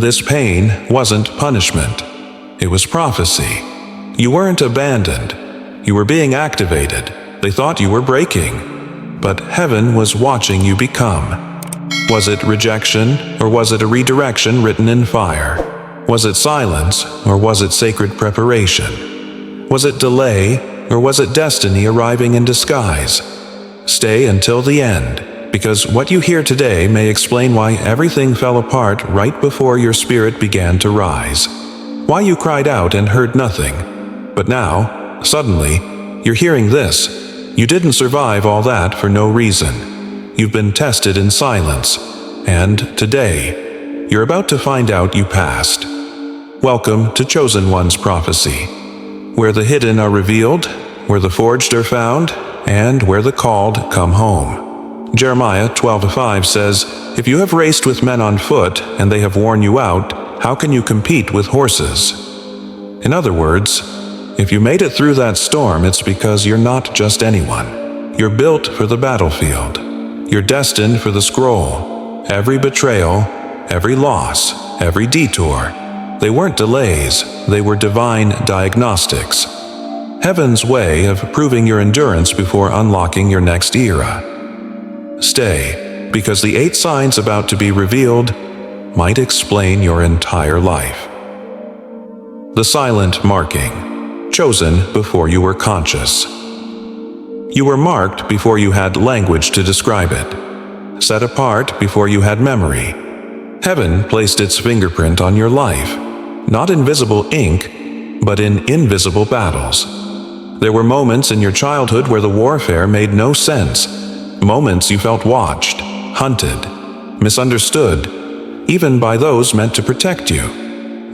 This pain wasn't punishment. It was prophecy. You weren't abandoned. You were being activated. They thought you were breaking. But heaven was watching you become. Was it rejection, or was it a redirection written in fire? Was it silence, or was it sacred preparation? Was it delay, or was it destiny arriving in disguise? Stay until the end, because what you hear today may explain why everything fell apart right before your spirit began to rise. Why you cried out and heard nothing. But now, suddenly, you're hearing this. You didn't survive all that for no reason. You've been tested in silence, and today, you're about to find out you passed. Welcome to Chosen One's Prophecy, where the hidden are revealed, where the forged are found, and where the called come home. Jeremiah 12:5 says, "If you have raced with men on foot, and they have worn you out, how can you compete with horses?" In other words, if you made it through that storm, it's because you're not just anyone. You're built for the battlefield. You're destined for the scroll. Every betrayal, every loss, every detour, they weren't delays, they were divine diagnostics. Heaven's way of proving your endurance before unlocking your next era. Stay, because the 8 signs about to be revealed might explain your entire life. The silent marking. Chosen before you were conscious. You were marked before you had language to describe it. Set apart before you had memory. Heaven placed its fingerprint on your life, not in visible ink, but in invisible battles. There were moments in your childhood where the warfare made no sense. Moments you felt watched, hunted, misunderstood, even by those meant to protect you.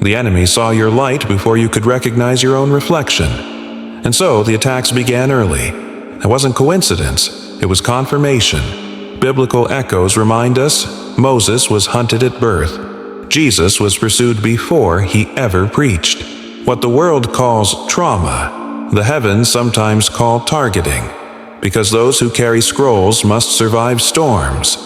The enemy saw your light before you could recognize your own reflection. And so the attacks began early. It wasn't coincidence, it was confirmation. Biblical echoes remind us Moses was hunted at birth. Jesus was pursued before he ever preached. What the world calls trauma, the heavens sometimes call targeting, because those who carry scrolls must survive storms.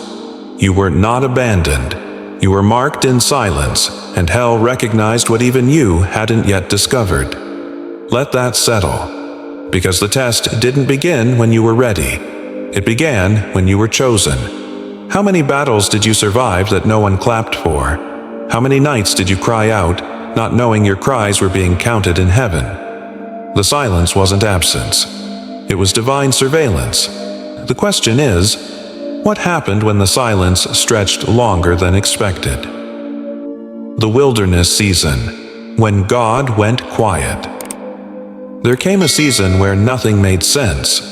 You were not abandoned. You were marked in silence, and hell recognized what even you hadn't yet discovered. Let that settle, because the test didn't begin when you were ready. It began when you were chosen. How many battles did you survive that no one clapped for? How many nights did you cry out, not knowing your cries were being counted in heaven? The silence wasn't absence. It was divine surveillance. The question is, what happened when the silence stretched longer than expected? The wilderness season, when God went quiet. There came a season where nothing made sense.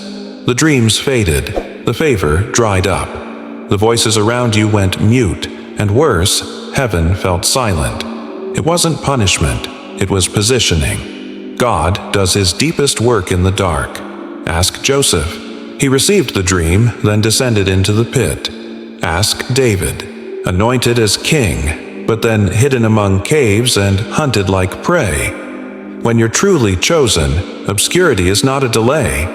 The dreams faded, the favor dried up. The voices around you went mute, and worse, heaven felt silent. It wasn't punishment, it was positioning. God does his deepest work in the dark. Ask Joseph. He received the dream, then descended into the pit. Ask David, anointed as king, but then hidden among caves and hunted like prey. When you're truly chosen, obscurity is not a delay,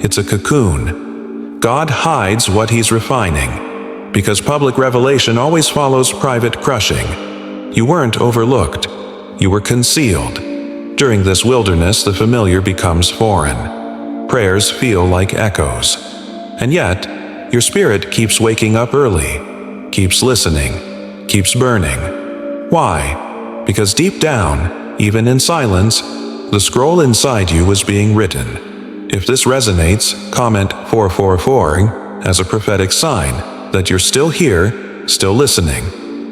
it's a cocoon. God hides what he's refining, because public revelation always follows private crushing. You weren't overlooked, you were concealed. During this wilderness, the familiar becomes foreign. Prayers feel like echoes. And yet, your spirit keeps waking up early, keeps listening, keeps burning. Why? Because deep down, even in silence, the scroll inside you was being written. If this resonates, comment 444 as a prophetic sign that you're still here, still listening,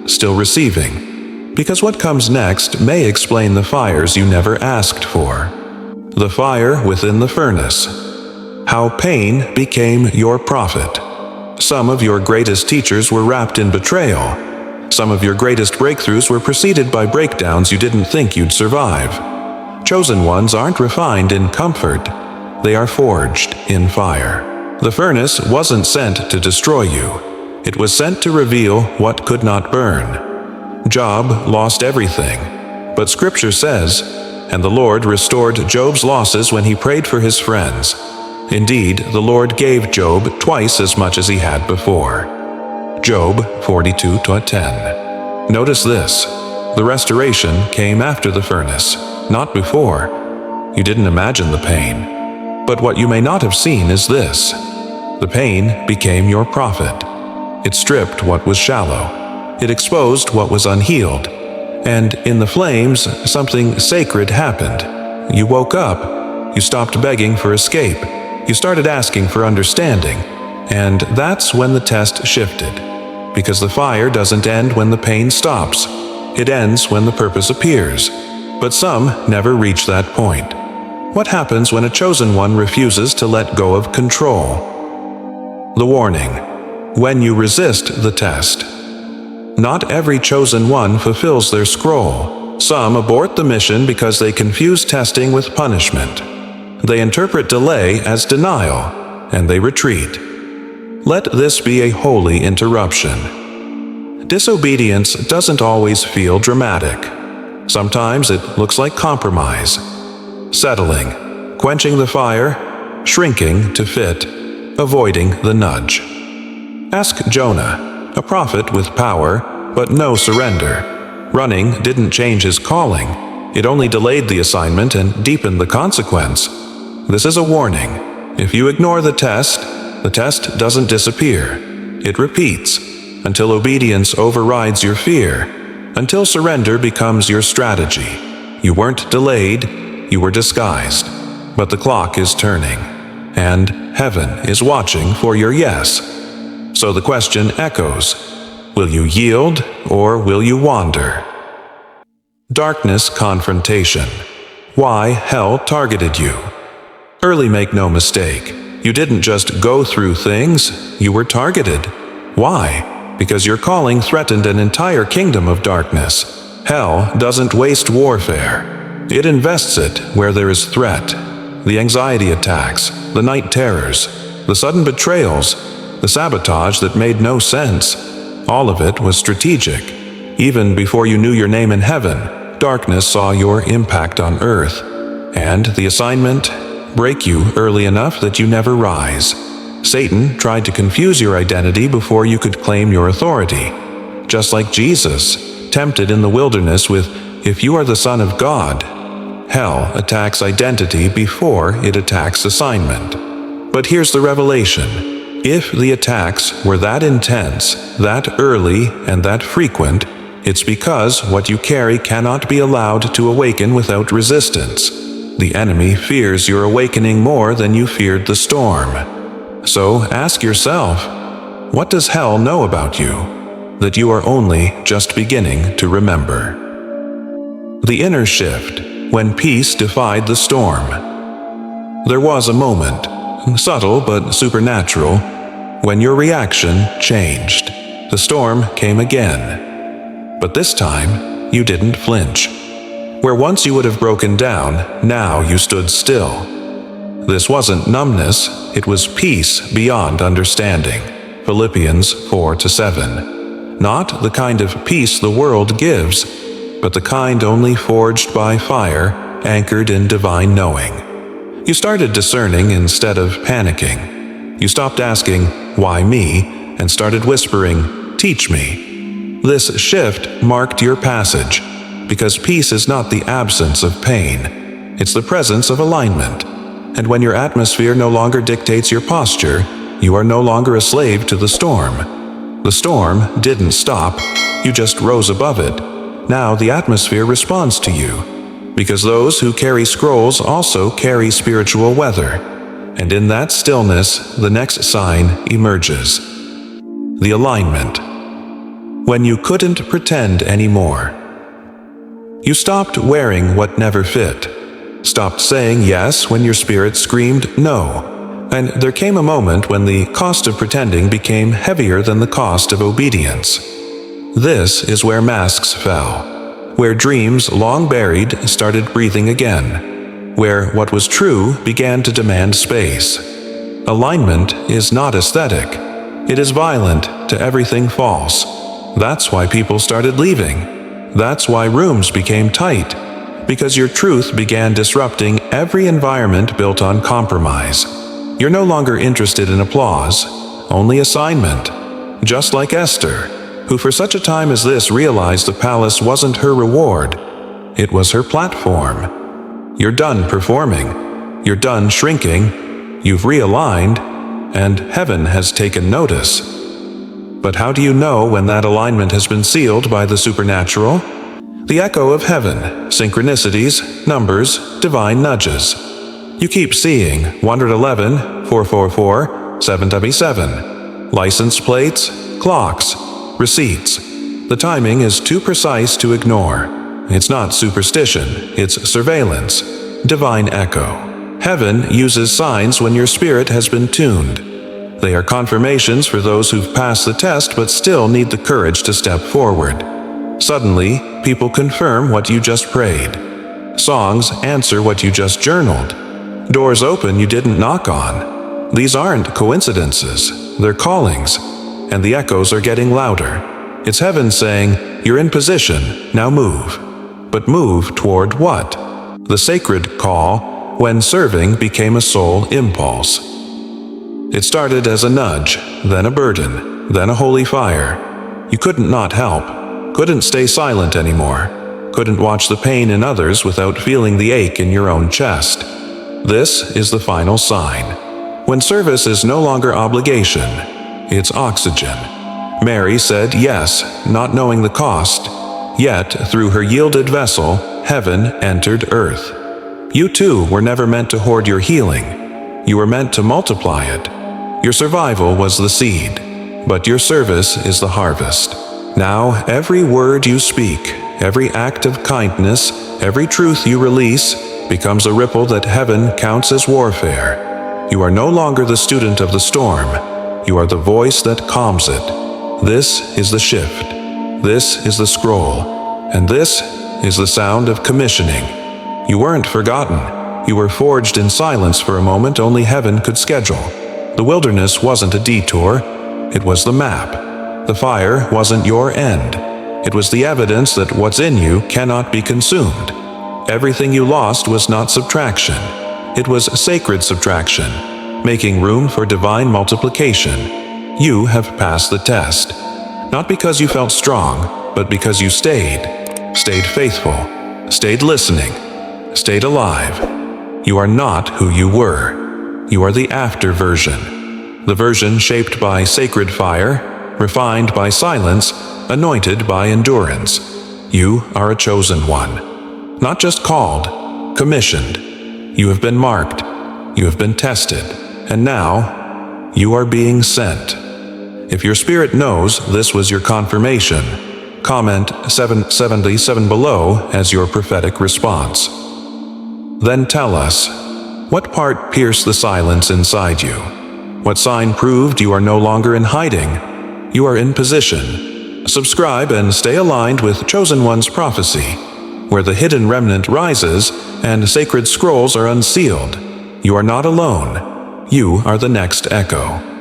still receiving. Because what comes next may explain the fires you never asked for. The fire within the furnace. How pain became your prophet. Some of your greatest teachers were wrapped in betrayal. Some of your greatest breakthroughs were preceded by breakdowns you didn't think you'd survive. Chosen ones aren't refined in comfort. They are forged in fire. The furnace wasn't sent to destroy you. It was sent to reveal what could not burn. Job lost everything, but Scripture says, "And the Lord restored Job's losses when he prayed for his friends. Indeed, the Lord gave Job twice as much as he had before." Job 42:10. Notice this. The restoration came after the furnace, not before. You didn't imagine the pain. But what you may not have seen is this. The pain became your profit. It stripped what was shallow. It exposed what was unhealed. And in the flames, something sacred happened. You woke up. You stopped begging for escape. You started asking for understanding. And that's when the test shifted. Because the fire doesn't end when the pain stops. It ends when the purpose appears. But some never reach that point. What happens when a chosen one refuses to let go of control? The warning: when you resist the test. Not every chosen one fulfills their scroll. Some abort the mission because they confuse testing with punishment. They interpret delay as denial, and they retreat. Let this be a holy interruption. Disobedience doesn't always feel dramatic. Sometimes it looks like compromise. Settling, quenching the fire, shrinking to fit, avoiding the nudge. Ask Jonah, a prophet with power, but no surrender. Running didn't change his calling. It only delayed the assignment and deepened the consequence. This is a warning. If you ignore the test doesn't disappear. It repeats, until obedience overrides your fear, until surrender becomes your strategy. You weren't delayed, you were disguised. But the clock is turning, and heaven is watching for your yes. So the question echoes, will you yield or will you wander? Darkness confrontation. Why hell targeted you. Early, make no mistake. You didn't just go through things, you were targeted. Why? Because your calling threatened an entire kingdom of darkness. Hell doesn't waste warfare. It invests it where there is threat. The anxiety attacks, the night terrors, the sudden betrayals, the sabotage that made no sense. All of it was strategic. Even before you knew your name in heaven, darkness saw your impact on earth. And the assignment: break you early enough that you never rise. Satan tried to confuse your identity before you could claim your authority. Just like Jesus, tempted in the wilderness with, "If you are the Son of God." Hell attacks identity before it attacks assignment. But here's the revelation. If the attacks were that intense, that early, and that frequent, it's because what you carry cannot be allowed to awaken without resistance. The enemy fears your awakening more than you feared the storm. So ask yourself, what does hell know about you that you are only just beginning to remember? The inner shift, when peace defied the storm. There was a moment, subtle but supernatural, when your reaction changed. The storm came again. But this time, you didn't flinch. Where once you would have broken down, now you stood still. This wasn't numbness, it was peace beyond understanding. Philippians 4-7. Not the kind of peace the world gives, but the kind only forged by fire, anchored in divine knowing. You started discerning instead of panicking. You stopped asking, "Why me?" and started whispering, "Teach me." This shift marked your passage, because peace is not the absence of pain. It's the presence of alignment. And when your atmosphere no longer dictates your posture, you are no longer a slave to the storm. The storm didn't stop, you just rose above it. Now the atmosphere responds to you, because those who carry scrolls also carry spiritual weather. And in that stillness, the next sign emerges. The alignment. When you couldn't pretend anymore. You stopped wearing what never fit. Stopped saying yes when your spirit screamed no. And there came a moment when the cost of pretending became heavier than the cost of obedience. This is where masks fell. Where dreams long buried started breathing again. Where what was true began to demand space. Alignment is not aesthetic. It is violent to everything false. That's why people started leaving. That's why rooms became tight. Because your truth began disrupting every environment built on compromise. You're no longer interested in applause, only assignment. Just like Esther, who for such a time as this realized the palace wasn't her reward. It was her platform. You're done performing. You're done shrinking. You've realigned, and heaven has taken notice. But how do you know when that alignment has been sealed by the supernatural? The echo of heaven, synchronicities, numbers, divine nudges. You keep seeing 111, 444, 777. License plates, clocks, receipts. The timing is too precise to ignore. It's not superstition, it's surveillance. Divine echo. Heaven uses signs when your spirit has been tuned. They are confirmations for those who've passed the test but still need the courage to step forward. Suddenly, people confirm what you just prayed. Songs answer what you just journaled. Doors open you didn't knock on. These aren't coincidences, they're callings. And the echoes are getting louder. It's heaven saying, you're in position, now move. But move toward what? The sacred call, when serving became a soul impulse. It started as a nudge, then a burden, then a holy fire. You couldn't not help, couldn't stay silent anymore, couldn't watch the pain in others without feeling the ache in your own chest. This is the final sign. When service is no longer obligation, it's oxygen. Mary said yes, not knowing the cost, yet through her yielded vessel, heaven entered earth. You too were never meant to hoard your healing. You were meant to multiply it. Your survival was the seed, but your service is the harvest. Now every word you speak, every act of kindness, every truth you release, becomes a ripple that heaven counts as warfare. You are no longer the student of the storm. You are the voice that calms it. This is the shift. This is the scroll. And this is the sound of commissioning. You weren't forgotten. You were forged in silence for a moment only heaven could schedule. The wilderness wasn't a detour. It was the map. The fire wasn't your end. It was the evidence that what's in you cannot be consumed. Everything you lost was not subtraction. It was sacred subtraction, making room for divine multiplication. You have passed the test. Not because you felt strong, but because you stayed faithful, stayed listening, stayed alive. You are not who you were. You are the after version. The version shaped by sacred fire, refined by silence, anointed by endurance. You are a chosen one. Not just called, commissioned. You have been marked. You have been tested. And now, you are being sent. If your spirit knows this was your confirmation, comment 777 below as your prophetic response. Then tell us, what part pierced the silence inside you? What sign proved you are no longer in hiding? You are in position. Subscribe and stay aligned with Chosen One's prophecy, where the hidden remnant rises and sacred scrolls are unsealed. You are not alone. You are the next echo.